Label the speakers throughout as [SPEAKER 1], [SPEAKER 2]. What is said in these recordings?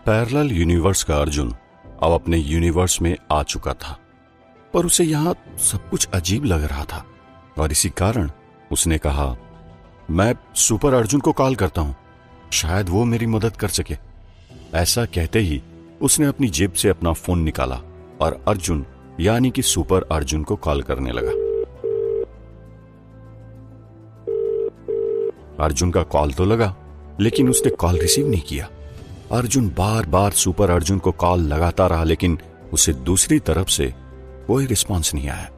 [SPEAKER 1] Parallel universe का अर्जुन अब अपने यूनिवर्स में आ चुका था, पर उसे यहां सब कुछ अजीब लग रहा था और इसी कारण उसने कहा, मैं सुपर अर्जुन को कॉल करता हूं, शायद वो मेरी मदद कर सके। ऐसा कहते ही उसने अपनी जेब से अपना फोन निकाला और अर्जुन यानी कि सुपर अर्जुन को कॉल करने लगा। अर्जुन का कॉल तो लगा, लेकिन उसने कॉल रिसीव नहीं किया। अर्जुन बार बार सुपर अर्जुन को कॉल लगाता रहा, लेकिन उसे दूसरी तरफ से कोई रिस्पांस नहीं आया।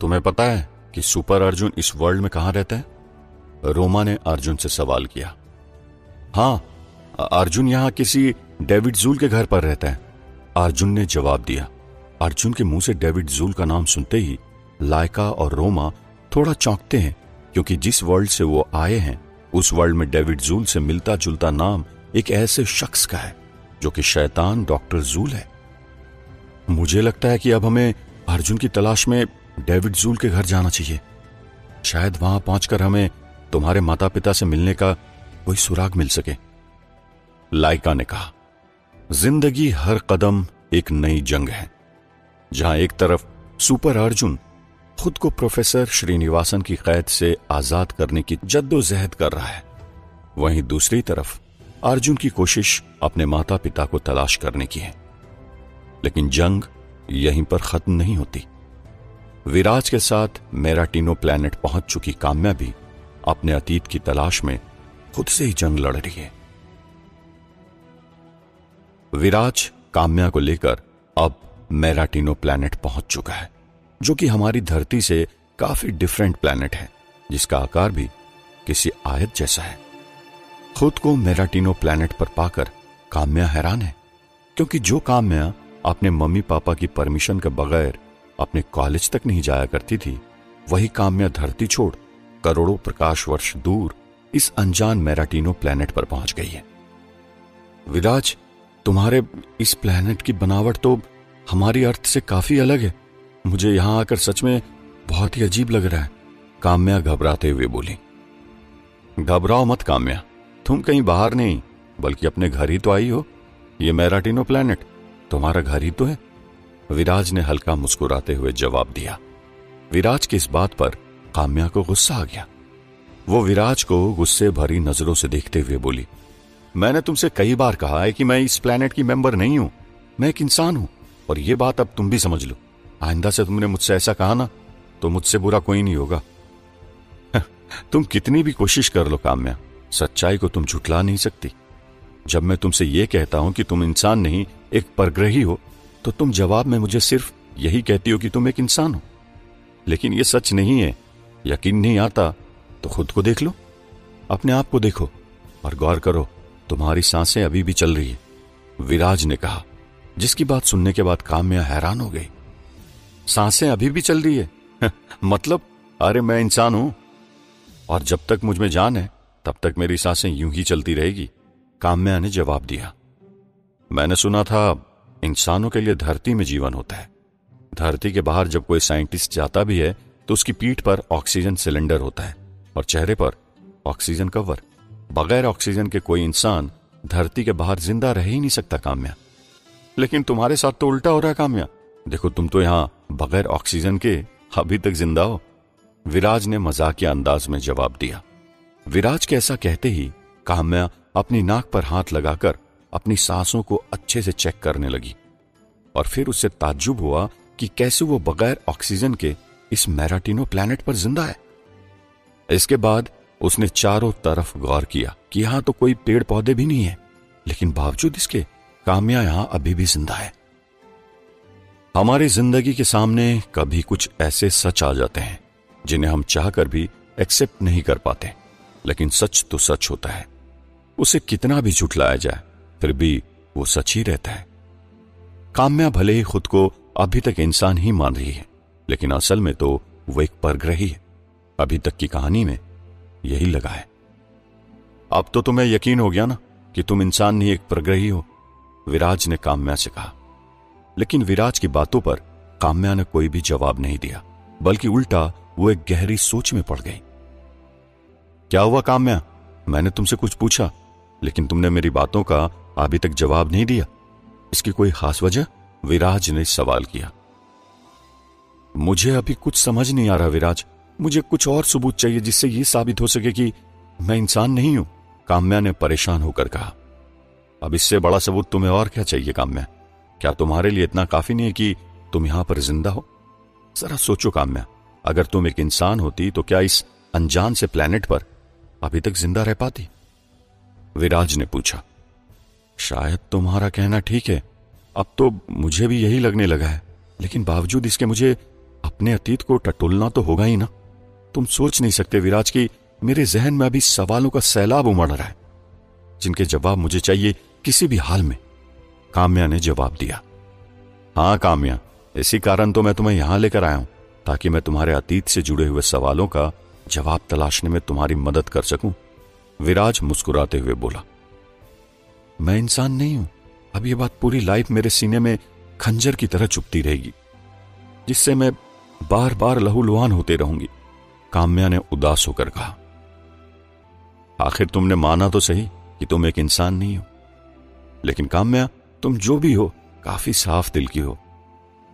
[SPEAKER 1] तुम्हें पता है कि सुपर अर्जुन इस वर्ल्ड में कहां रहता है? रोमा ने अर्जुन से सवाल किया। हाँ, अर्जुन यहां किसी डेविड जूल के घर पर रहता है, अर्जुन ने जवाब दिया। अर्जुन के मुंह से डेविड जूल का नाम सुनते ही लाइका और रोमा थोड़ा चौंकते हैं, क्योंकि जिस वर्ल्ड से वो आए हैं उस वर्ल्ड में डेविड जूल से मिलता जुलता नाम एक ऐसे शख्स का है जो कि शैतान डॉक्टर जूल है। मुझे लगता है कि अब हमें अर्जुन की तलाश में डेविड जूल के घर जाना चाहिए। शायद वहां पहुंचकर हमें तुम्हारे माता पिता से मिलने का कोई सुराग मिल सके, लाइका ने कहा। जिंदगी हर कदम एक नई जंग है, जहां एक तरफ सुपर अर्जुन खुद को प्रोफेसर श्रीनिवासन की कैद से आजाद करने की जद्दोजहद कर रहा है, वहीं दूसरी तरफ अर्जुन की कोशिश अपने माता पिता को तलाश करने की है। लेकिन जंग यहीं पर खत्म नहीं होती। विराज के साथ मेराटिनो प्लैनेट पहुंच चुकी काम्या भी अपने अतीत की तलाश में खुद से ही जंग लड़ रही है। विराज काम्या को लेकर अब मेराटिनो प्लैनेट पहुंच चुका है, जो कि हमारी धरती से काफी डिफरेंट प्लैनेट है, जिसका आकार भी किसी आयत जैसा है। खुद को मेराटिनो प्लैनेट पर पाकर काम्या हैरान है, क्योंकि जो काम्या अपने मम्मी पापा की परमिशन के बगैर अपने कॉलेज तक नहीं जाया करती थी, वही काम्या धरती छोड़ करोड़ों प्रकाश वर्ष दूर इस अनजान मेराटिनो प्लैनेट पर पहुंच गई है। विराज, तुम्हारे इस प्लैनेट की बनावट तो हमारी अर्थ से काफी अलग है। मुझे यहां आकर सच में बहुत ही अजीब लग रहा है, काम्या घबराते हुए बोली। घबराओ मत काम्या, तुम कहीं बाहर नहीं बल्कि अपने घर ही तो आई हो। ये मेराटिनो प्लैनेट तुम्हारा घर ही तो है, विराज ने हल्का मुस्कुराते हुए जवाब दिया। विराज की इस बात पर काम्या को गुस्सा आ गया। वो विराज को गुस्से भरी नजरों से देखते हुए बोली, मैंने तुमसे कई बार कहा है कि मैं इस प्लैनेट की मेंबर नहीं हूं, मैं एक इंसान हूं, और ये बात अब तुम भी समझ लो। आइंदा से तुमने मुझसे ऐसा कहा ना, तो मुझसे बुरा कोई नहीं होगा। तुम कितनी भी कोशिश कर लो काम्या, सच्चाई को तुम झुठला नहीं सकती। जब मैं तुमसे यह कहता हूं कि तुम इंसान नहीं एक परग्रही हो, तो तुम जवाब में मुझे सिर्फ यही कहती हो कि तुम एक इंसान हो। लेकिन यह सच नहीं है। यकीन नहीं आता तो खुद को देख लो, अपने आप को देखो और गौर करो, तुम्हारी सांसें अभी भी चल रही है, विराज ने कहा, जिसकी बात सुनने के बाद काम्या हैरान हो गई। सांसें अभी भी चल रही है? मतलब? अरे मैं इंसान हूं और जब तक मुझ में जान है तब तक मेरी सांसें यूं ही चलती रहेगी, काम्या ने जवाब दिया। मैंने सुना था इंसानों के लिए धरती में जीवन होता है। धरती के बाहर जब कोई साइंटिस्ट जाता भी है तो उसकी पीठ पर ऑक्सीजन सिलेंडर होता है और चेहरे पर ऑक्सीजन कवर। बगैर ऑक्सीजन के कोई इंसान धरती के बाहर जिंदा रह ही नहीं सकता काम्या। लेकिन तुम्हारे साथ तो उल्टा हो रहा है काम्या, देखो तुम तो यहां बगैर ऑक्सीजन के अभी तक जिंदा हो, विराज ने मजाकिया अंदाज में जवाब दिया। विराज के ऐसा कहते ही काम्या अपनी नाक पर हाथ लगाकर अपनी सांसों को अच्छे से चेक करने लगी और फिर उससे ताज्जुब हुआ कि कैसे वो बगैर ऑक्सीजन के इस मेराटिनो प्लैनेट पर जिंदा है। इसके बाद उसने चारों तरफ गौर किया कि यहां तो कोई पेड़ पौधे भी नहीं है, लेकिन बावजूद इसके काम्या यहां अभी भी जिंदा है। हमारी जिंदगी के सामने कभी कुछ ऐसे सच आ जाते हैं जिन्हें हम चाहकर भी एक्सेप्ट नहीं कर पाते, लेकिन सच तो सच होता है। उसे कितना भी झुठलाया जाए फिर भी वो सच ही रहता है। काम्या भले ही खुद को अभी तक इंसान ही मान रही है, लेकिन असल में तो वो एक परग्रही है। अभी तक की कहानी में यही लगा है। अब तो तुम्हें यकीन हो गया ना कि तुम इंसान नहीं एक परग्रही हो, विराज ने काम्या से कहा। लेकिन विराज की बातों पर काम्या ने कोई भी जवाब नहीं दिया, बल्कि उल्टा वो एक गहरी सोच में पड़ गई। क्या हुआ काम्या? मैंने तुमसे कुछ पूछा, लेकिन तुमने मेरी बातों का अभी तक जवाब नहीं दिया, इसकी कोई खास वजह? विराज ने सवाल किया। मुझे अभी कुछ समझ नहीं आ रहा विराज, मुझे कुछ और सबूत चाहिए जिससे यह साबित हो सके कि मैं इंसान नहीं हूं, काम्या ने परेशान होकर कहा। अब इससे बड़ा सबूत तुम्हें और क्या चाहिए काम्या? क्या तुम्हारे लिए इतना काफी नहीं है कि तुम यहां पर जिंदा हो? जरा सोचो काम्या, अगर तुम एक इंसान होती तो क्या इस अनजान से प्लेनेट पर अभी तक जिंदा रह पाती? विराज ने पूछा। शायद तुम्हारा कहना ठीक है, अब तो मुझे भी यही लगने लगा है, लेकिन बावजूद इसके मुझे अपने अतीत को टटोलना तो होगा ही ना। तुम सोच नहीं सकते विराज कि मेरे जहन में अभी सवालों का सैलाब उमड़ रहा है जिनके जवाब मुझे चाहिए किसी भी हाल में, काम्या ने जवाब दिया। हाँ काम्या, इसी कारण तो मैं तुम्हें यहां लेकर आया हूं, ताकि मैं तुम्हारे अतीत से जुड़े हुए सवालों का जवाब तलाशने में तुम्हारी मदद कर सकूं, विराज मुस्कुराते हुए बोला। मैं इंसान नहीं हूं, अब यह बात पूरी लाइफ मेरे सीने में खंजर की तरह चुभती रहेगी, जिससे मैं बार बार लहूलुहान होते रहूंगी, काम्या ने उदास होकर कहा। आखिर तुमने माना तो सही कि तुम एक इंसान नहीं हो, लेकिन काम्या तुम जो भी हो काफी साफ दिल की हो,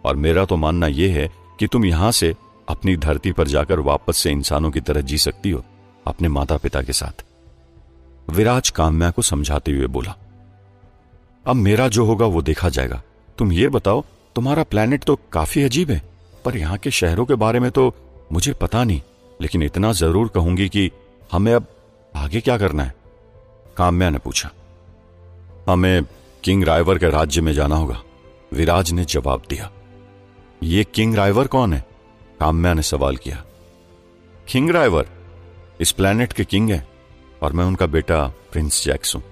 [SPEAKER 1] और मेरा तो मानना यह है कि तुम यहां से अपनी धरती पर जाकर वापस से इंसानों की तरह जी सकती हो, अपने माता पिता के साथ, विराज काम्या को समझाते हुए बोला। अब मेरा जो होगा वो देखा जाएगा। तुम ये बताओ, तुम्हारा प्लेनेट तो काफी अजीब है, पर यहां के शहरों के बारे में तो मुझे पता नहीं, लेकिन इतना जरूर कहूंगी कि हमें अब आगे क्या करना है? काम्या ने पूछा। हमें किंग राइवर के राज्य में जाना होगा, विराज ने जवाब दिया। ये किंग राइवर कौन है? काम्या ने सवाल किया। किंग राइवर इस प्लेनेट के किंग हैं, और मैं उनका बेटा प्रिंस जैक्स हूं,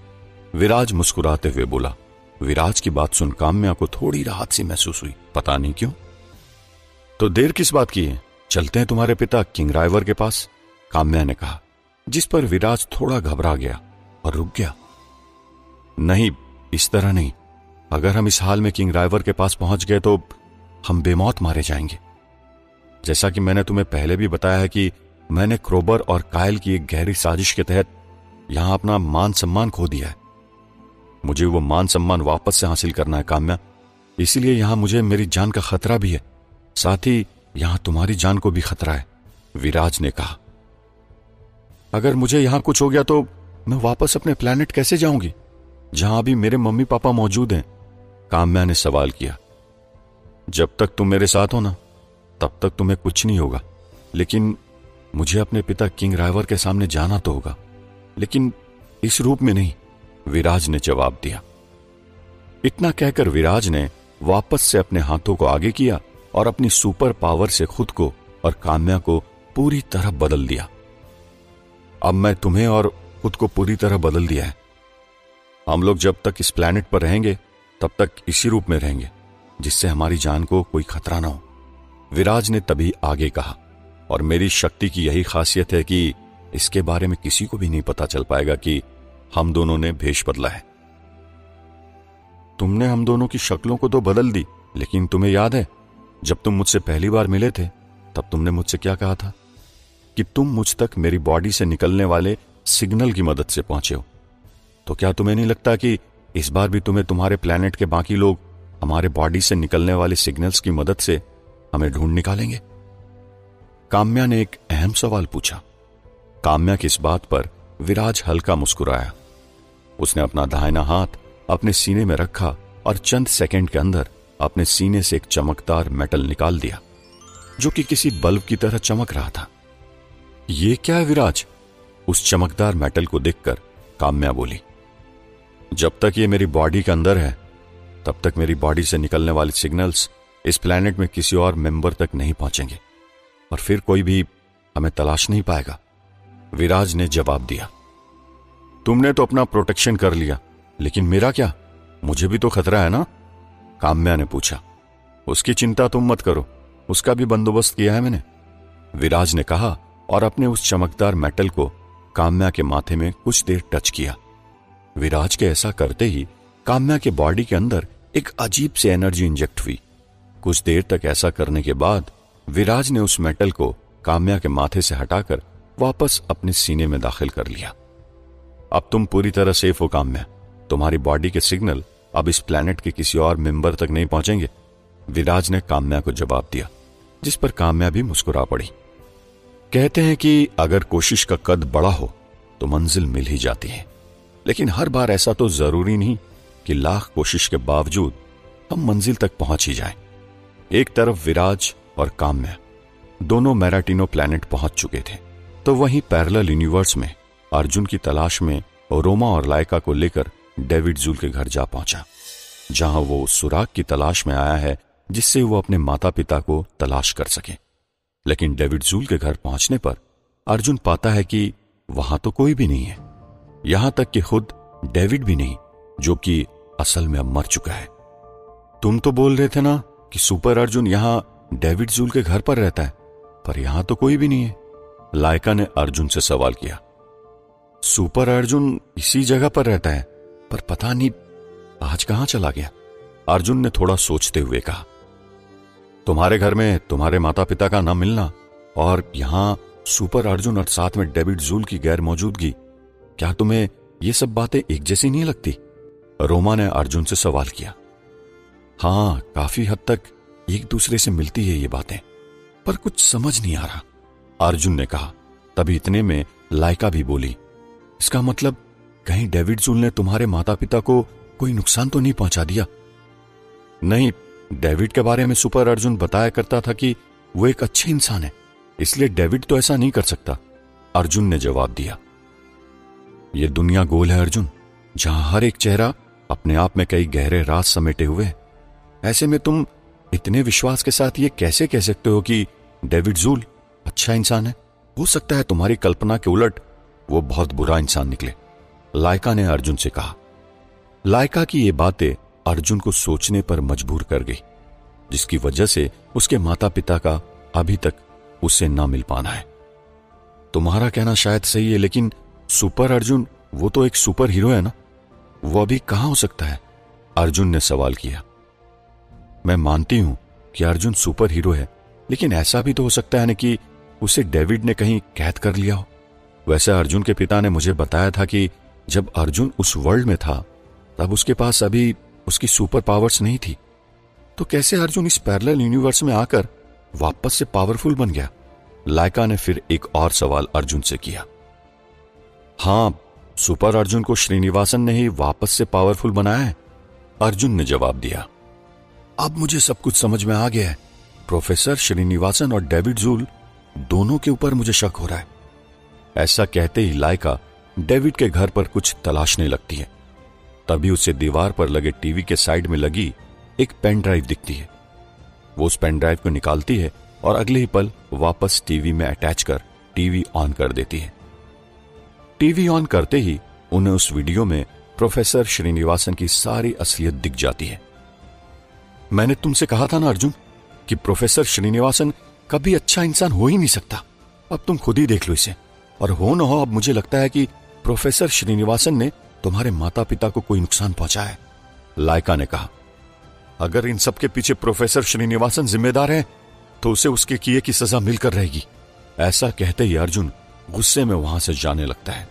[SPEAKER 1] विराज मुस्कुराते हुए बोला। विराज की बात सुन काम्या को थोड़ी राहत सी महसूस हुई, पता नहीं क्यों। तो देर किस बात की है, चलते हैं तुम्हारे पिता किंग राइवर के पास, काम्या ने कहा, जिस पर विराज थोड़ा घबरा गया और रुक गया। नहीं, इस तरह नहीं, अगर हम इस हाल में किंग राइवर के पास पहुंच गए तो हम बेमौत मारे जाएंगे। जैसा कि मैंने तुम्हें पहले भी बताया है कि मैंने क्रोबर और कायल की एक गहरी साजिश के तहत यहां अपना मान सम्मान खो दिया है। मुझे वो मान सम्मान वापस से हासिल करना है काम्या, इसीलिए यहां मुझे मेरी जान का खतरा भी है, साथ ही यहां तुम्हारी जान को भी खतरा है, विराज ने कहा। अगर मुझे यहां कुछ हो गया तो मैं वापस अपने प्लेनेट कैसे जाऊंगी, जहां अभी मेरे मम्मी पापा मौजूद हैं, काम्या ने सवाल किया। जब तक तुम मेरे साथ हो ना, तब तक तुम्हें कुछ नहीं होगा, लेकिन मुझे अपने पिता किंग राइवर के सामने जाना तो होगा, लेकिन इस रूप में नहीं, विराज ने जवाब दिया। इतना कहकर विराज ने वापस से अपने हाथों को आगे किया और अपनी सुपर पावर से खुद को और काम्या को पूरी तरह बदल दिया। अब मैं तुम्हें और खुद को पूरी तरह बदल दिया है। हम लोग जब तक इस प्लेनेट पर रहेंगे तब तक इसी रूप में रहेंगे, जिससे हमारी जान को कोई खतरा ना हो, विराज ने तभी आगे कहा। और मेरी शक्ति की यही खासियत है कि इसके बारे में किसी को भी नहीं पता चल पाएगा कि हम दोनों ने भेष बदला है। तुमने हम दोनों की शक्लों को तो बदल दी, लेकिन तुम्हें याद है जब तुम मुझसे पहली बार मिले थे तब तुमने मुझसे क्या कहा था कि तुम मुझ तक मेरी बॉडी से निकलने वाले सिग्नल की मदद से पहुंचे हो। तो क्या तुम्हें नहीं लगता कि इस बार भी तुम्हें तुम्हारे प्लेनेट के बाकी लोग हमारे बॉडी से निकलने वाले सिग्नल्स की मदद से हमें ढूंढ निकालेंगे? काम्या ने एक अहम सवाल पूछा। काम्या की इस बात पर विराज हल्का मुस्कुराया। उसने अपना दाहिना हाथ अपने सीने में रखा और चंद सेकंड के अंदर अपने सीने से एक चमकदार मेटल निकाल दिया, जो कि किसी बल्ब की तरह चमक रहा था। ये क्या है विराज? उस चमकदार मेटल को देखकर काम्या बोली। जब तक ये मेरी बॉडी के अंदर है तब तक मेरी बॉडी से निकलने वाले सिग्नल्स इस प्लेनेट में किसी और मेंबर तक नहीं पहुंचेंगे, और फिर कोई भी हमें तलाश नहीं पाएगा, विराज ने जवाब दिया। तुमने तो अपना प्रोटेक्शन कर लिया, लेकिन मेरा क्या? मुझे भी तो खतरा है ना, काम्या ने पूछा। उसकी चिंता तुम मत करो, उसका भी बंदोबस्त किया है मैंने, विराज ने कहा और अपने उस चमकदार मेटल को काम्या के माथे में कुछ देर टच किया। विराज के ऐसा करते ही काम्या के बॉडी के अंदर एक अजीब सी एनर्जी इंजेक्ट हुई। कुछ देर तक ऐसा करने के बाद विराज ने उस मेटल को काम्या के माथे से हटाकर वापस अपने सीने में दाखिल कर लिया। अब तुम पूरी तरह सेफ हो काम्या, तुम्हारी बॉडी के सिग्नल अब इस प्लेनेट के किसी और मेंबर तक नहीं पहुंचेंगे। विराज ने काम्या को जवाब दिया, जिस पर काम्या भी मुस्कुरा पड़ी। कहते हैं कि अगर कोशिश का कद बड़ा हो तो मंजिल मिल ही जाती है, लेकिन हर बार ऐसा तो जरूरी नहीं कि लाख कोशिश के बावजूद हम मंजिल तक पहुंच ही जाएं। एक तरफ विराज और काम्या दोनों मैराटिनो प्लैनेट पहुंच चुके थे, तो वहीं पैरेलल यूनिवर्स में अर्जुन की तलाश में रोमा और लाइका को लेकर डेविड जूल के घर जा पहुंचा, जहां वो उस सुराग की तलाश में आया है जिससे वो अपने माता पिता को तलाश कर सके। लेकिन डेविड जूल के घर पहुंचने पर अर्जुन पाता है कि वहां तो कोई भी नहीं है, यहां तक कि खुद डेविड भी नहीं, जो कि असल में अब मर चुका है। तुम तो बोल रहे थे ना कि सुपर अर्जुन यहां डेविड जूल के घर पर रहता है, पर यहां तो कोई भी नहीं है। लाइका ने अर्जुन से सवाल किया। सुपर अर्जुन इसी जगह पर रहता है, पर पता नहीं आज कहां चला गया। अर्जुन ने थोड़ा सोचते हुए कहा, तुम्हारे घर में तुम्हारे माता पिता का न मिलना और यहां सुपर अर्जुन और साथ में डेविड जूल की गैर मौजूदगी, क्या तुम्हें ये सब बातें एक जैसी नहीं लगती? रोमा ने अर्जुन से सवाल किया। हां, काफी हद तक एक दूसरे से मिलती है ये बातें, पर कुछ समझ नहीं आ रहा, अर्जुन ने कहा। तभी इतने में लाइका भी बोली, इसका मतलब कहीं डेविड जूल ने तुम्हारे माता पिता को कोई नुकसान तो नहीं पहुंचा दिया? नहीं, डेविड के बारे में सुपर अर्जुन बताया करता था कि वो एक अच्छे इंसान है, इसलिए डेविड तो ऐसा नहीं कर सकता, अर्जुन ने जवाब दिया। ये दुनिया गोल है अर्जुन, जहां हर एक चेहरा अपने आप में कई गहरे राज समेटे हुए हैं। ऐसे में तुम इतने विश्वास के साथ ये कैसे कह सकते हो कि डेविड जूल अच्छा इंसान है? हो सकता है तुम्हारी कल्पना के उलट वो बहुत बुरा इंसान निकले, लाइका ने अर्जुन से कहा। लाइका की ये बातें अर्जुन को सोचने पर मजबूर कर गई, जिसकी वजह से उसके माता पिता का अभी तक उससे ना मिल पाना है। तुम्हारा कहना शायद सही है, लेकिन सुपर अर्जुन वो तो एक सुपर हीरो है ना, वो अभी कहां हो सकता है? अर्जुन ने सवाल किया। मैं मानती हूं कि अर्जुन सुपर हीरो है, लेकिन ऐसा भी तो हो सकता है ना कि उसे डेविड ने कहीं कैद कर लिया हो। वैसे अर्जुन के पिता ने मुझे बताया था कि जब अर्जुन उस वर्ल्ड में था तब उसके पास अभी उसकी सुपर पावर्स नहीं थी, तो कैसे अर्जुन इस पैरेलल यूनिवर्स में आकर वापस से पावरफुल बन गया? लाइका ने फिर एक और सवाल अर्जुन से किया। हां, सुपर अर्जुन को श्रीनिवासन ने ही वापस से पावरफुल बनाया है, अर्जुन ने जवाब दिया। अब मुझे सब कुछ समझ में आ गया है। प्रोफेसर श्रीनिवासन और डेविड जूल दोनों के ऊपर मुझे शक हो रहा है। ऐसा कहते ही लाइका डेविड के घर पर कुछ तलाशने लगती है। तभी उसे दीवार पर लगे टीवी के साइड में लगी एक पेन ड्राइव दिखती है। वो उस पेन ड्राइव को निकालती है और अगले ही पल वापस टीवी में अटैच कर टीवी ऑन कर देती है। टीवी ऑन करते ही उन्हें उस वीडियो में प्रोफेसर श्रीनिवासन की सारी असलियत दिख जाती है। मैंने तुमसे कहा था ना अर्जुन कि प्रोफेसर श्रीनिवासन कभी अच्छा इंसान हो ही नहीं सकता। अब तुम खुद ही देख लो इसे, और हो न हो अब मुझे लगता है कि प्रोफेसर श्रीनिवासन ने तुम्हारे माता पिता को कोई नुकसान पहुंचाया है, लाइका ने कहा। अगर इन सब के पीछे प्रोफेसर श्रीनिवासन जिम्मेदार है तो उसे उसके किए की सजा मिलकर रहेगी। ऐसा कहते ही अर्जुन गुस्से में वहां से जाने लगता है।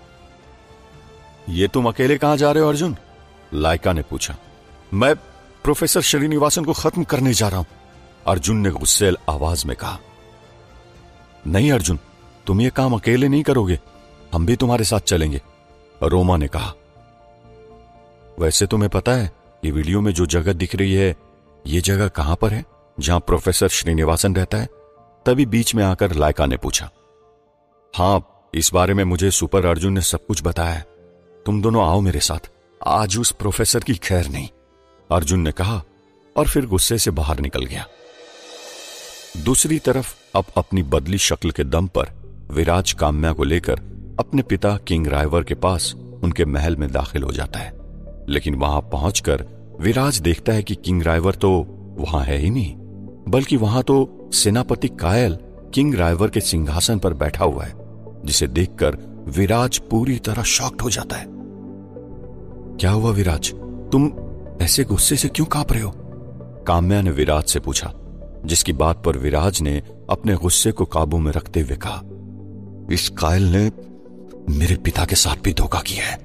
[SPEAKER 1] ये तुम अकेले कहां जा रहे हो अर्जुन? लाइका ने पूछा। मैं प्रोफेसर श्रीनिवासन को खत्म करने जा रहा हूं, अर्जुन ने गुस्सेल आवाज में कहा। नहीं अर्जुन, तुम ये काम अकेले नहीं करोगे, हम भी तुम्हारे साथ चलेंगे, रोमा ने कहा। वैसे तुम्हें पता है ये वीडियो में जो जगह दिख रही है, ये जगह कहां पर है जहां प्रोफेसर श्रीनिवासन रहता है? तभी बीच में आकर लाइका ने पूछा। हां, इस बारे में मुझे सुपर अर्जुन ने सब कुछ बताया है, तुम दोनों आओ मेरे साथ, आज उस प्रोफेसर की खैर नहीं, अर्जुन ने कहा और फिर गुस्से से बाहर निकल गया। दूसरी तरफ अब अपनी बदली शक्ल के दम पर विराज काम्या को लेकर अपने पिता किंग रायवर के पास उनके महल में दाखिल हो जाता है। लेकिन वहां पहुंचकर विराज देखता है कि किंग रायवर तो वहां है ही नहीं, बल्कि वहां तो सेनापति कायल किंग रायवर के सिंहासन पर बैठा हुआ है, जिसे देखकर विराज पूरी तरह शॉक्ड हो जाता है। क्या हुआ विराज, तुम ऐसे गुस्से से क्यों कांप रहे हो? काम्या ने विराज से पूछा, जिसकी बात पर विराज ने अपने गुस्से को काबू में रखते हुए कहा, इस कायल ने मेरे पिता के साथ भी धोखा किया है।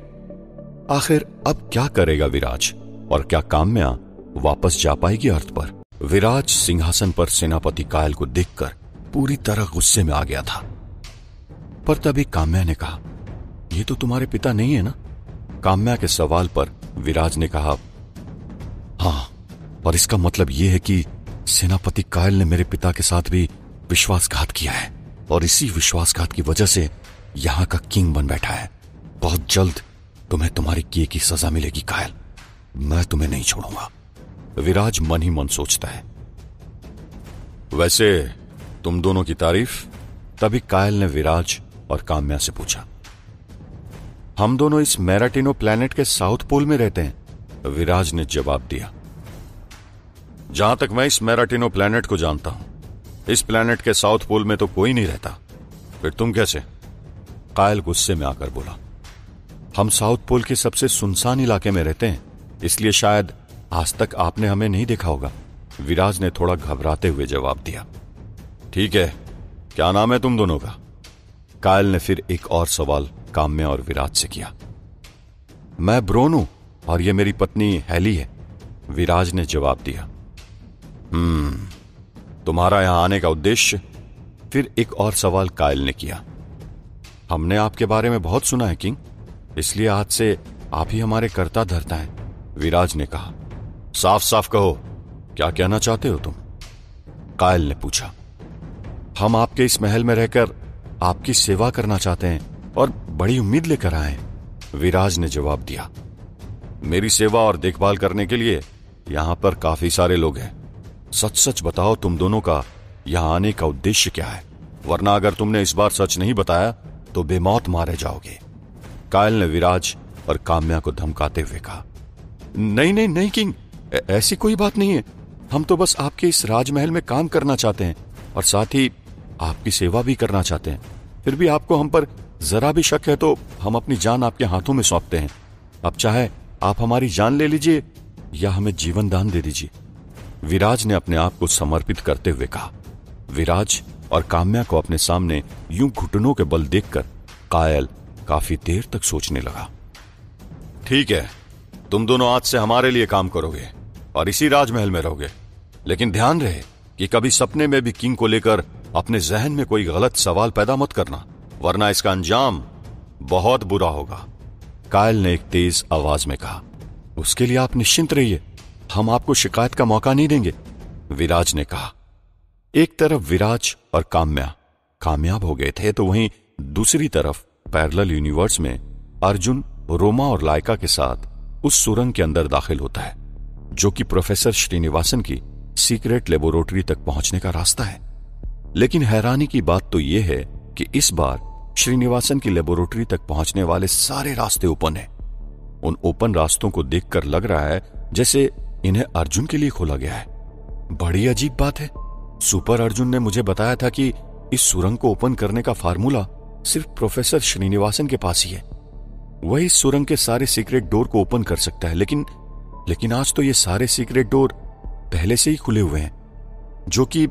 [SPEAKER 1] आखिर अब क्या करेगा विराज, और क्या काम्या वापस जा पाएगी अर्थ पर? विराज सिंहासन पर सेनापति कायल को देखकर पूरी तरह गुस्से में आ गया था। पर तभी काम्या ने कहा, ये तो तुम्हारे पिता नहीं है ना? काम्या के सवाल पर विराज ने कहा, हां, और इसका मतलब यह है कि सेनापति कायल ने मेरे पिता के साथ भी विश्वासघात किया है, और इसी विश्वासघात की वजह से यहां का किंग बन बैठा है। बहुत जल्द तुम्हें तुम्हारे किए की सजा मिलेगी कायल, मैं तुम्हें नहीं छोड़ूंगा, विराज मन ही मन सोचता है। वैसे तुम दोनों की तारीफ? तभी कायल ने विराज और काम्या से पूछा। हम दोनों इस मेराटिनो प्लैनेट के साउथ पोल में रहते हैं, विराज ने जवाब दिया। जहां तक मैं इस मेराटिनो प्लैनेट को जानता हूं, इस प्लैनेट के साउथ पोल में तो कोई नहीं रहता, फिर तुम कैसे? कायल गुस्से में आकर बोला। हम साउथ पोल के सबसे सुनसान इलाके में रहते हैं, इसलिए शायद आज तक आपने हमें नहीं देखा होगा, विराज ने थोड़ा घबराते हुए जवाब दिया। ठीक है, क्या नाम है तुम दोनों का? कायल ने फिर एक और सवाल काम्या और विराज से किया। मैं ब्रोन हूं और ये मेरी पत्नी हैली है, विराज ने जवाब दिया। तुम्हारा यहां आने का उद्देश्य? फिर एक और सवाल कायल ने किया। हमने आपके बारे में बहुत सुना है किंग, इसलिए आज से आप ही हमारे कर्ता धर्ता हैं, विराज ने कहा। साफ साफ कहो, क्या कहना चाहते हो तुम? कायल ने पूछा। हम आपके इस महल में रहकर आपकी सेवा करना चाहते हैं और बड़ी उम्मीद लेकर आए हैं, विराज ने जवाब दिया। मेरी सेवा और देखभाल करने के लिए यहां पर काफी सारे लोग हैं। सच सच बताओ, तुम दोनों का यहां आने का उद्देश्य क्या है? वरना अगर तुमने इस बार सच नहीं बताया तो बेमौत मारे जाओगे, कायल ने विराज और काम्या को धमकाते हुए कहा। नहीं नहीं नहीं किंग, ऐसी कोई बात नहीं है। हम तो बस आपके इस राजमहल में काम करना चाहते हैं और साथ ही आपकी सेवा भी करना चाहते हैं। फिर भी आपको हम पर जरा भी शक है तो हम अपनी जान आपके हाथों में सौंपते हैं। अब चाहे आप हमारी जान ले लीजिए या हमें जीवन दान दे दीजिए, विराज ने अपने आप को समर्पित करते हुए कहा। विराज और काम्या को अपने सामने यूं घुटनों के बल देखकर कायल काफी देर तक सोचने लगा। ठीक है, तुम दोनों आज से हमारे लिए काम करोगे और इसी राजमहल में रहोगे, लेकिन ध्यान रहे कि कभी सपने में भी किंग को लेकर अपने जहन में कोई गलत सवाल पैदा मत करना, वरना इसका अंजाम बहुत बुरा होगा, कायल ने एक तेज आवाज में कहा। उसके लिए आप निश्चिंत रहिए, हम आपको शिकायत का मौका नहीं देंगे, विराज ने कहा। एक तरफ विराज और काम्या कामयाब हो गए थे, तो वहीं दूसरी तरफ पैरेलल यूनिवर्स में अर्जुन, रोमा और लाइका के साथ उस सुरंग के अंदर दाखिल होता है जो कि प्रोफेसर श्रीनिवासन की सीक्रेट लेबोरेटरी तक पहुंचने का रास्ता है। लेकिन हैरानी की बात तो यह है कि इस बार श्रीनिवासन की लेबोरेटरी तक पहुंचने वाले सारे रास्ते ओपन हैं। उन ओपन रास्तों को देखकर लग रहा है जैसे इन्हें अर्जुन के लिए खोला गया है। बड़ी अजीब बात है, सुपर अर्जुन ने मुझे बताया था कि इस सुरंग को ओपन करने का फार्मूला सिर्फ प्रोफेसर श्रीनिवासन के पास ही है। वही इस सुरंग के सारे सीक्रेट डोर को ओपन कर सकता है, लेकिन आज तो ये सारे सीक्रेट डोर पहले से ही खुले हुए हैं, जो कि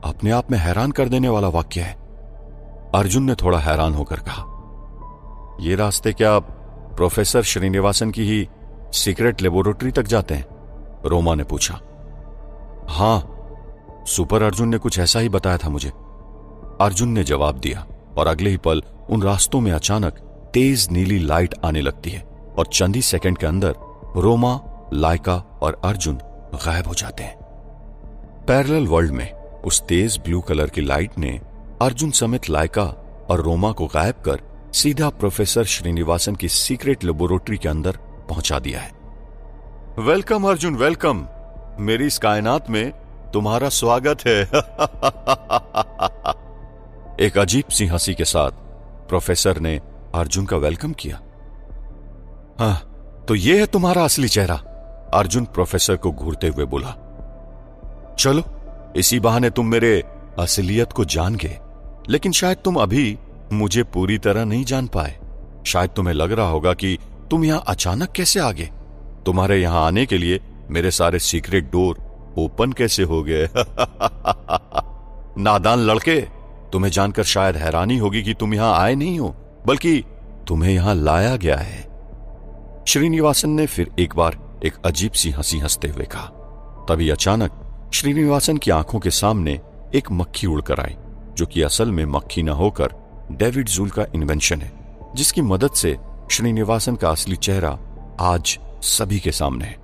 [SPEAKER 1] अपने आप में हैरान कर देने वाला वाक्य है। अर्जुन ने थोड़ा हैरान होकर कहा। ये रास्ते क्या प्रोफेसर श्रीनिवासन की ही सीक्रेट लेबोरेटरी तक जाते हैं? रोमा ने पूछा। हां, सुपर अर्जुन ने कुछ ऐसा ही बताया था मुझे, अर्जुन ने जवाब दिया। और अगले ही पल उन रास्तों में अचानक तेज नीली लाइट आने लगती है और चंद ही सेकंड के अंदर रोमा, लाइका और अर्जुन गायब हो जाते हैं। पैरेलल वर्ल्ड में उस तेज ब्लू कलर की लाइट ने अर्जुन समेत लाइका और रोमा को गायब कर सीधा प्रोफेसर श्रीनिवासन की सीक्रेट लेबोरेटरी के अंदर पहुंचा दिया है। वेलकम अर्जुन, वेलकम, मेरी इस कायनात में तुम्हारा स्वागत है। एक अजीब सी हंसी के साथ प्रोफेसर ने अर्जुन का वेलकम किया। हाँ, तो ये है तुम्हारा असली चेहरा, अर्जुन प्रोफेसर को घूरते हुए बोला। चलो, इसी बहाने तुम मेरे असलियत को जान गए, लेकिन शायद तुम अभी मुझे पूरी तरह नहीं जान पाए। शायद तुम्हें लग रहा होगा कि तुम यहां अचानक कैसे आ गए, तुम्हारे यहां आने के लिए मेरे सारे सीक्रेट डोर ओपन कैसे हो गए। नादान लड़के, तुम्हें जानकर शायद हैरानी होगी कि तुम यहां आए नहीं हो, बल्कि तुम्हें यहां लाया गया है। श्रीनिवासन ने फिर एक बार एक अजीब सी हंसी हंसते हुए कहा। तभी अचानक श्रीनिवासन की आंखों के सामने एक मक्खी उड़कर आई, जो कि असल में मक्खी न होकर डेविड जूल का इन्वेंशन है, जिसकी मदद से श्रीनिवासन का असली चेहरा आज सभी के सामने है।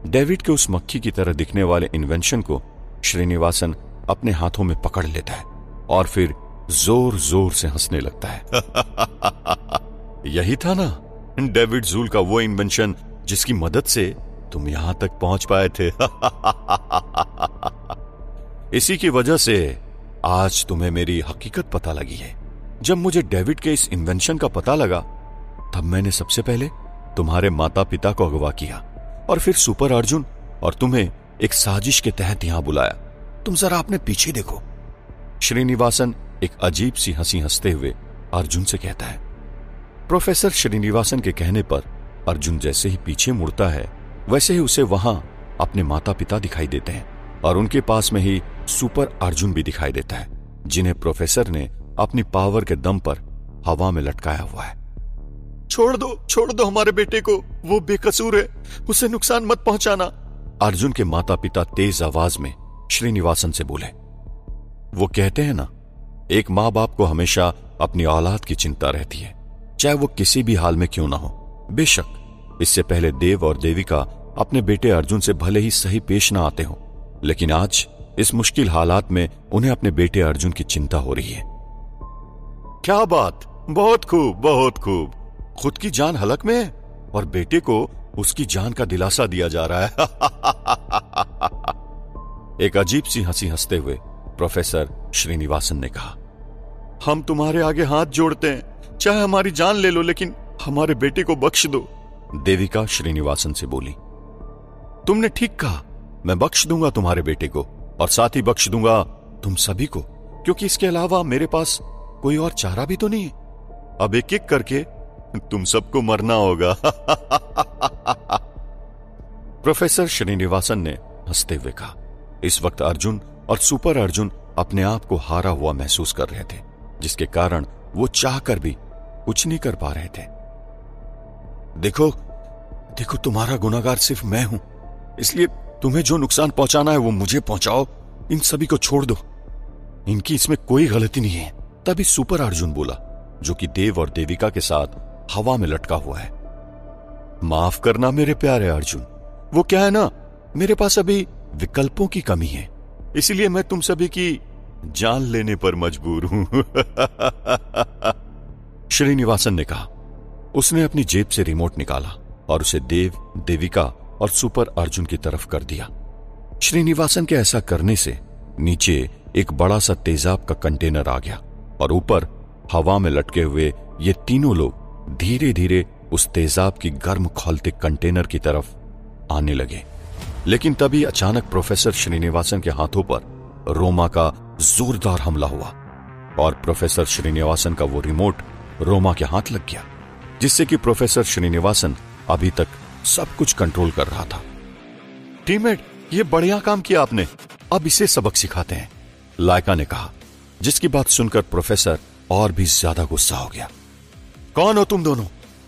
[SPEAKER 1] डेविड के उस मक्खी की तरह दिखने वाले इन्वेंशन को श्रीनिवासन अपने हाथों में पकड़ लेता है और फिर जोर जोर से हंसने लगता है। यही था ना डेविड जूल का वो इन्वेंशन जिसकी मदद से तुम यहां तक पहुंच पाए थे। इसी की वजह से आज तुम्हें मेरी हकीकत पता लगी है। जब मुझे डेविड के इस इन्वेंशन का पता लगा, तब मैंने सबसे पहले तुम्हारे माता पिता को अगवा किया और फिर सुपर अर्जुन और तुम्हें एक साजिश के तहत यहां बुलाया। तुम जरा अपने पीछे देखो। श्रीनिवासन एक अजीब सी हंसी हंसते हुए अर्जुन से कहता है। प्रोफेसर श्रीनिवासन के कहने पर अर्जुन जैसे ही पीछे मुड़ता है, वैसे ही उसे वहां अपने माता पिता दिखाई देते हैं और उनके पास में ही सुपर अर्जुन भी दिखाई देता है, जिन्हें प्रोफेसर ने अपनी पावर के दम पर हवा में लटकाया हुआ है। छोड़ दो हमारे बेटे को, वो बेकसूर है, उसे नुकसान मत पहुंचाना। अर्जुन के माता पिता तेज आवाज में श्रीनिवासन से बोले। वो कहते हैं ना, एक माँ बाप को हमेशा अपनी औलाद की चिंता रहती है, चाहे वो किसी भी हाल में क्यों ना हो। बेशक इससे पहले देव और देविका अपने बेटे अर्जुन से भले ही सही पेश ना आते हो, लेकिन आज इस मुश्किल हालात में उन्हें अपने बेटे अर्जुन की चिंता हो रही है। क्या बात, बहुत खूब, बहुत खूब। खुद की जान हलक में है और बेटे को उसकी जान का दिलासा दिया जा रहा है। एक अजीब सी हंसी हंसते हुए प्रोफेसर श्रीनिवासन ने कहा, हम तुम्हारे आगे हाथ जोड़ते हैं, चाहे हमारी जान ले लो, लेकिन हमारे बेटे को बख्श दो। देविका श्रीनिवासन से बोली। तुमने ठीक कहा, मैं बख्श दूंगा तुम्हारे बेटे को और साथ ही बख्श दूंगा तुम सभी को, क्योंकि इसके अलावा मेरे पास कोई और चारा भी तो नहीं है। अब एक एक करके तुम सबको मरना होगा। प्रोफेसर श्रीनिवासन ने हंसते हुए कहा। इस वक्त अर्जुन और सुपर अर्जुन अपने आप को हारा हुआ महसूस कर रहे थे, जिसके कारण वो चाहकर भी कुछ नहीं कर पा रहे थे। देखो तुम्हारा गुनाहगार सिर्फ मैं हूं, इसलिए तुम्हें जो नुकसान पहुंचाना है वो मुझे पहुंचाओ। इन सभी को छोड़ दो, इनकी इसमें कोई गलती नहीं है। तभी सुपर अर्जुन बोला, जो कि देव और देविका के साथ हवा में लटका हुआ है। माफ करना मेरे प्यारे अर्जुन, वो क्या है ना, मेरे पास अभी विकल्पों की कमी है, इसलिए मैं तुम सभी की जान लेने पर मजबूर हूं। श्रीनिवासन ने कहा। उसने अपनी जेब से रिमोट निकाला और उसे देव, देविका और सुपर अर्जुन की तरफ कर दिया। श्रीनिवासन के ऐसा करने से नीचे एक बड़ा सा तेजाब का कंटेनर आ गया और ऊपर हवा में लटके हुए ये तीनों लोग धीरे धीरे उस तेजाब की गर्म खौलते कंटेनर की तरफ आने लगे। लेकिन तभी अचानक प्रोफेसर श्रीनिवासन के हाथों पर रोमा का जोरदार हमला हुआ और प्रोफेसर श्रीनिवासन का वो रिमोट रोमा के हाथ लग गया, जिससे कि प्रोफेसर श्रीनिवासन अभी तक सब कुछ कंट्रोल कर रहा था। टीममेट, ये बढ़िया काम किया आपने, अब इसे सबक सिखाते हैं, लाइका ने कहा, जिसकी बात सुनकर प्रोफेसर और भी ज्यादा गुस्सा हो गया। कौन हो तुम दोनों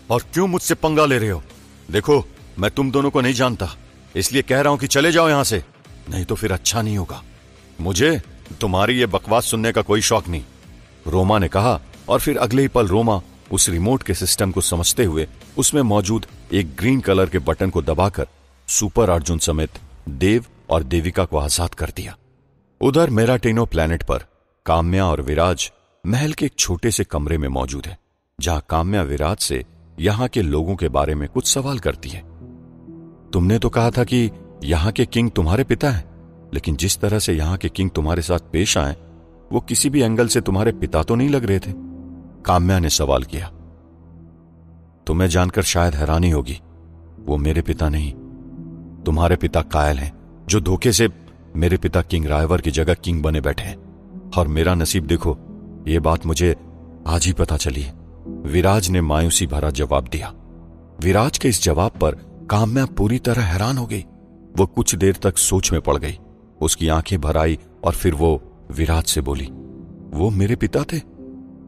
[SPEAKER 1] और क्यों मुझसे पंगा ले रहे हो? देखो, मैं तुम दोनों को नहीं जानता, इसलिए कह रहा हूं कि चले जाओ यहां से, नहीं तो फिर अच्छा नहीं होगा। मुझे तुम्हारी ये बकवास सुनने का कोई शौक नहीं, रोमा ने कहा। और फिर अगले ही पल रोमा उस रिमोट के सिस्टम को समझते हुए उसमें मौजूद एक ग्रीन कलर के बटन को दबाकर सुपर अर्जुन समेत देव और देविका को आजाद कर दिया। उधर मेराटिनो प्लैनेट पर काम्या और विराज महल के एक छोटे से कमरे में मौजूद है, जहां काम्या विराज से यहां के लोगों के बारे में कुछ सवाल करती है। तुमने तो कहा था कि यहां के किंग तुम्हारे पिता हैं, लेकिन जिस तरह से यहां के किंग तुम्हारे साथ पेश आए, वो किसी भी एंगल से तुम्हारे पिता तो नहीं लग रहे थे, काम्या ने सवाल किया। तुम्हें जानकर शायद हैरानी होगी, वो मेरे पिता नहीं, तुम्हारे पिता कायल हैं, जो धोखे से मेरे पिता किंग रायवर की जगह किंग बने बैठे हैं। और मेरा नसीब देखो, ये बात मुझे आज ही पता चली है, विराज ने मायूसी भरा जवाब दिया। विराज के इस जवाब पर काम्या पूरी तरह हैरान हो गई। वो कुछ देर तक सोच में पड़ गई, उसकी आंखें भर आई और फिर वो विराज से बोली, वो मेरे पिता थे?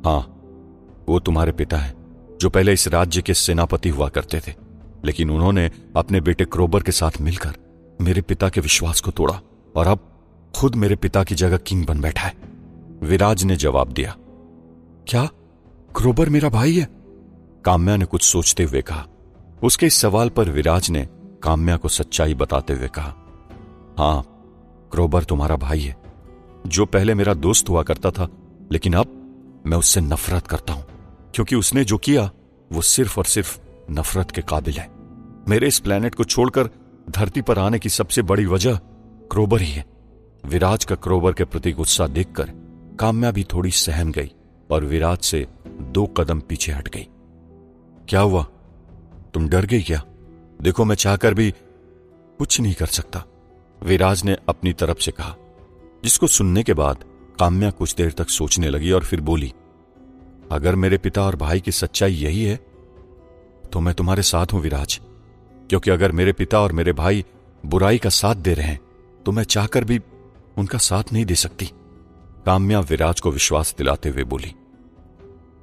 [SPEAKER 1] हाँ, वो तुम्हारे पिता हैं, जो पहले इस राज्य के सेनापति हुआ करते थे। लेकिन उन्होंने अपने बेटे क्रोबर के साथ मिलकर मेरे पिता के विश्वास को तोड़ा और अब खुद मेरे पिता की जगह किंग बन बैठा है। विराज ने जवाब दिया। क्या क्रोबर मेरा भाई है? काम्या ने कुछ सोचते हुए कहा। उसके इस सवाल पर विराज ने काम्या को सच्चाई बताते हुए कहा, हां, क्रोबर तुम्हारा भाई है, जो पहले मेरा दोस्त हुआ करता था, लेकिन अब मैं उससे नफरत करता हूं, क्योंकि उसने जो किया वो सिर्फ और सिर्फ नफरत के काबिल है। मेरे इस प्लेनेट को छोड़कर धरती पर आने की सबसे बड़ी वजह क्रोबर ही है। विराज का क्रोबर के प्रति गुस्सा देखकर काम्या भी थोड़ी सहम गई और विराज से 2 कदम पीछे हट गई। क्या हुआ? तुम डर गई क्या? देखो, मैं चाहकर भी कुछ नहीं कर सकता, विराज ने अपनी तरफ से कहा, जिसको सुनने के बाद काम्या कुछ देर तक सोचने लगी और फिर बोली, अगर मेरे पिता और भाई की सच्चाई यही है तो मैं तुम्हारे साथ हूं विराज, क्योंकि अगर मेरे पिता और मेरे भाई बुराई का साथ दे रहे हैं तो मैं चाहकर भी उनका साथ नहीं दे सकती। काम्या विराज को विश्वास दिलाते हुए बोली,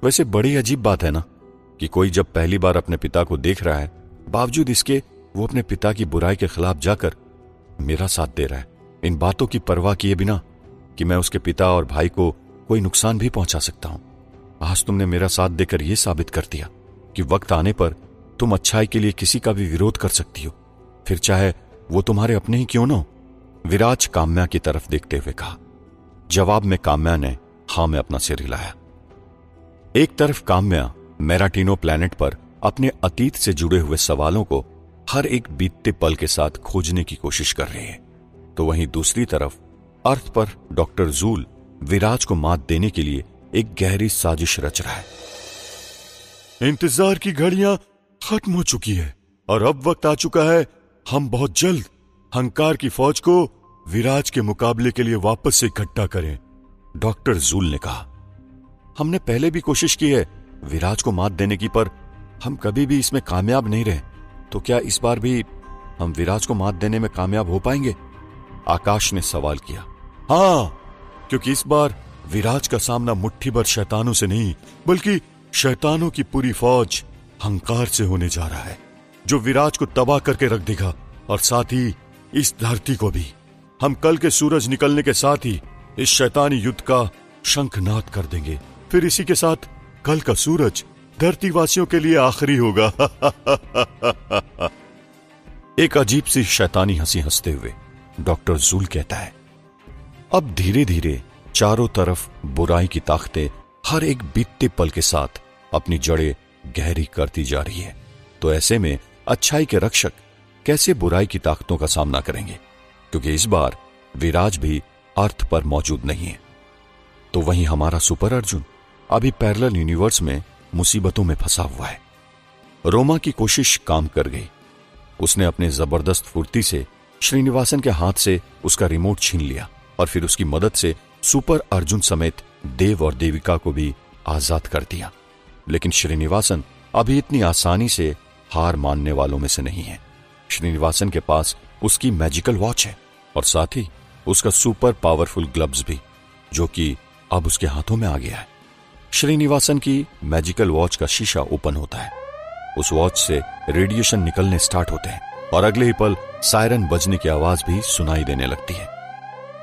[SPEAKER 1] वैसे बड़ी अजीब बात है ना कि कोई जब पहली बार अपने पिता को देख रहा है, बावजूद इसके वो अपने पिता की बुराई के खिलाफ जाकर मेरा साथ दे रहा है, इन बातों की परवाह किए बिना कि मैं उसके पिता और भाई को कोई नुकसान भी पहुंचा सकता हूं। आज तुमने मेरा साथ देकर यह साबित कर दिया कि वक्त आने पर तुम अच्छाई के लिए किसी का भी विरोध कर सकती हो, फिर चाहे वो तुम्हारे अपने ही क्यों ना हो। विराज काम्या की तरफ देखते हुए कहा। जवाब में काम्या ने हां में अपना सिर हिलाया। एक तरफ काम्या मेराटिनो प्लैनेट पर अपने अतीत से जुड़े हुए सवालों को हर एक बीतते पल के साथ खोजने की कोशिश कर रही है, तो वहीं दूसरी तरफ अर्थ पर डॉक्टर जूल विराज को मात देने के लिए एक गहरी साजिश रच रहा है। इंतजार की घड़ियां खत्म हो चुकी है और अब वक्त आ चुका है हम बहुत जल्द हंकार की फौज को विराज के मुकाबले के लिए वापस से इकट्ठा करें, डॉक्टर जूल ने कहा। हमने पहले भी कोशिश की है विराज को मात देने की, पर हम कभी भी इसमें कामयाब नहीं रहे, तो क्या इस बार भी हम विराज को मात देने में कामयाब हो पाएंगे? आकाश ने सवाल किया। हां, क्योंकि इस बार विराज का सामना मुट्ठी भर शैतानों से नहीं, बल्कि शैतानों की पूरी फौज हंकार से होने जा रहा है, जो विराज को तबाह करके रख देगा और साथ ही इस धरती को भी। हम कल के सूरज निकलने के साथ ही इस शैतानी युद्ध का शंखनाद कर देंगे, फिर इसी के साथ कल का सूरज धरतीवासियों के लिए आखिरी होगा। एक अजीब सी शैतानी हंसी हंसते हुए डॉक्टर जूल कहता है, अब धीरे धीरे चारों तरफ बुराई की ताकतें हर एक बीतते पल के साथ अपनी जड़ें गहरी करती जा रही है, तो ऐसे में अच्छाई के रक्षक कैसे बुराई की ताकतों का सामना करेंगे, क्योंकि इस बार विराज भी अर्थ पर मौजूद नहीं है। तो वहीं हमारा सुपर अर्जुन अभी पैरेलल यूनिवर्स में मुसीबतों में फंसा हुआ है। रोमा की कोशिश काम कर गई। उसने अपने जबरदस्त फुर्ती से श्रीनिवासन के हाथ से उसका रिमोट छीन लिया और फिर उसकी मदद से सुपर अर्जुन समेत देव और देविका को भी आजाद कर दिया। लेकिन श्रीनिवासन अभी इतनी आसानी से हार मानने वालों में से नहीं है। श्रीनिवासन के पास उसकी मैजिकल वॉच है और साथ ही उसका सुपर पावरफुल ग्लव्स भी, जो कि अब उसके हाथों में आ गया है। श्रीनिवासन की मैजिकल वॉच का शीशा ओपन होता है। उस वॉच से रेडिएशन निकलने स्टार्ट होते हैं और अगले ही पल सायरन बजने की आवाज भी सुनाई देने लगती है।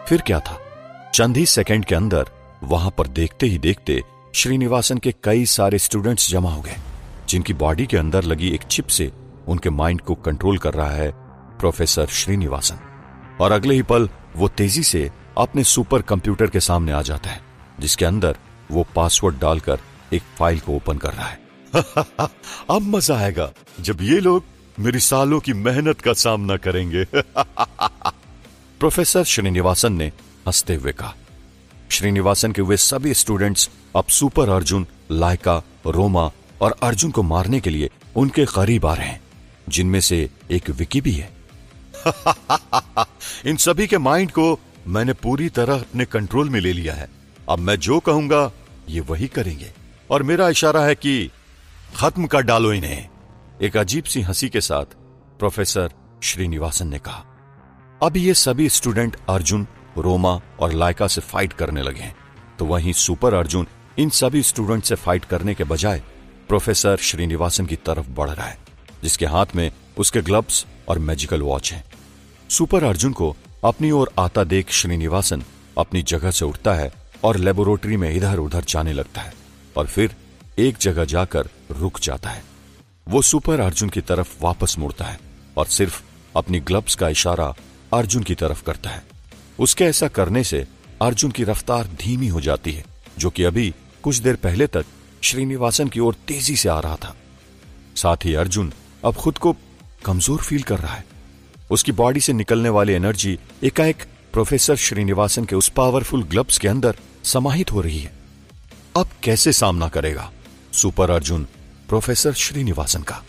[SPEAKER 1] फिर क्या था, चंद ही सेकंड के अंदर वहां पर देखते ही देखते श्रीनिवासन के कई सारे स्टूडेंट्स जमा हो गए, जिनकी बॉडी के अंदर लगी एक चिप से उनके माइंड को कंट्रोल कर रहा है प्रोफेसर श्रीनिवासन। और अगले ही पल वो तेजी से अपने सुपर कंप्यूटर के सामने आ जाता है, जिसके अंदर वो पासवर्ड डालकर एक फाइल को ओपन कर रहा है। अब मजा आएगा जब ये लोग मेरी सालों की मेहनत का सामना करेंगे। प्रोफेसर श्रीनिवासन ने हंसते हुए कहा। श्रीनिवासन के वे सभी स्टूडेंट्स अब सुपर अर्जुन, लाइका, रोमा और अर्जुन को मारने के लिए उनके करीब आ रहे हैं, जिनमें से एक विकी भी है। इन सभी के माइंड को मैंने पूरी तरह अपने कंट्रोल में ले लिया है। अब मैं जो कहूंगा ये वही करेंगे और मेरा इशारा है कि खत्म कर डालो इन्हें। एक अजीब सी हंसी के साथ प्रोफेसर श्रीनिवासन ने कहा। अब ये सभी स्टूडेंट अर्जुन, रोमा और लाइका से फाइट करने लगे हैं, तो वहीं सुपर अर्जुन इन सभी स्टूडेंट से फाइट करने के बजाय प्रोफेसर श्रीनिवासन की तरफ बढ़ रहा है। जिसके हाथ में उसके ग्लव्स और मैजिकल वॉच है। सुपर अर्जुन को अपनी ओर आता देख श्रीनिवासन अपनी जगह से उठता है और लेबोरेटरी में इधर उधर जाने लगता है और फिर एक जगह जाकर रुक जाता है। वो सुपर अर्जुन की तरफ वापस मुड़ता है और सिर्फ अपनी ग्लव्स का इशारा अर्जुन की तरफ करता है। उसके ऐसा करने से अर्जुन की रफ्तार धीमी हो जाती है, जो कि अभी कुछ देर पहले तक श्रीनिवासन की ओर तेजी से आ रहा था। साथ ही अर्जुन अब खुद को कमजोर फील कर रहा है। उसकी बॉडी से निकलने वाली एनर्जी एकाएक प्रोफेसर श्रीनिवासन के उस पावरफुल ग्लव्स के अंदर समाहित हो रही है। अब कैसे सामना करेगा सुपर अर्जुन प्रोफेसर श्रीनिवासन का?